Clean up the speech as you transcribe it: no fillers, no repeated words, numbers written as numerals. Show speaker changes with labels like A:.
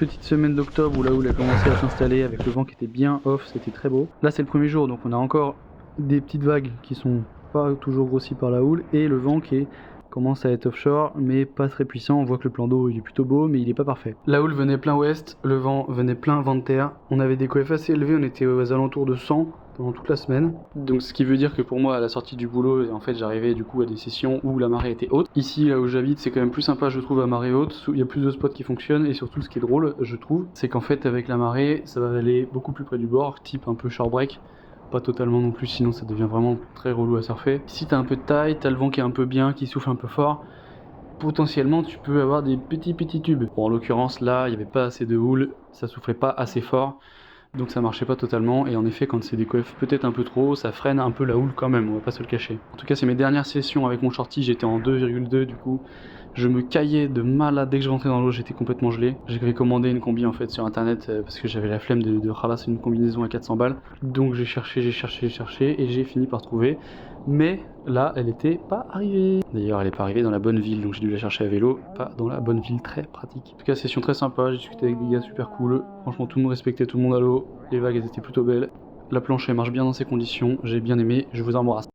A: petite semaine d'octobre où la houle a commencé à s'installer avec le vent qui était bien off, c'était très beau. Là c'est le premier jour, donc on a encore des petites vagues qui sont pas toujours grossies par la houle et le vent qui commence à être offshore mais pas très puissant. On voit que le plan d'eau il est plutôt beau mais il est pas parfait. La houle venait plein ouest, le vent venait plein vent de terre. On avait des coefs assez élevés, on était aux alentours de 100 pendant toute la semaine. Donc ce qui veut dire que pour moi à la sortie du boulot, en fait j'arrivais du coup à des sessions où la marée était haute. Ici là où j'habite c'est quand même plus sympa je trouve à marée haute, il y a plus de spots qui fonctionnent et surtout ce qui est drôle je trouve, c'est qu'en fait avec la marée ça va aller beaucoup plus près du bord, type un peu shorebreak. Pas totalement non plus, sinon ça devient vraiment très relou à surfer. Si t'as un peu de taille, t'as le vent qui est un peu bien, qui souffle un peu fort, potentiellement tu peux avoir des petits tubes. Bon en l'occurrence là, il n'y avait pas assez de houle, ça soufflait pas assez fort, donc ça marchait pas totalement. Et en effet quand c'est des coefs peut-être un peu trop haut, ça freine un peu la houle quand même, on va pas se le cacher. En tout cas c'est mes dernières sessions avec mon shorty, j'étais en 2,2 du coup. Je me caillais de malade dès que je rentrais dans l'eau, j'étais complètement gelé. J'avais commandé une combi en fait sur internet parce que j'avais la flemme de ralasser une combinaison à 400 balles. Donc j'ai cherché et j'ai fini par trouver. Mais là, elle était pas arrivée. D'ailleurs, elle est pas arrivée dans la bonne ville, donc j'ai dû la chercher à vélo, pas dans la bonne ville, très pratique. En tout cas, session très sympa, j'ai discuté avec des gars super cool. Franchement, tout le monde respectait tout le monde à l'eau. Les vagues elles étaient plutôt belles. La planche elle marche bien dans ces conditions, j'ai bien aimé, je vous embrasse.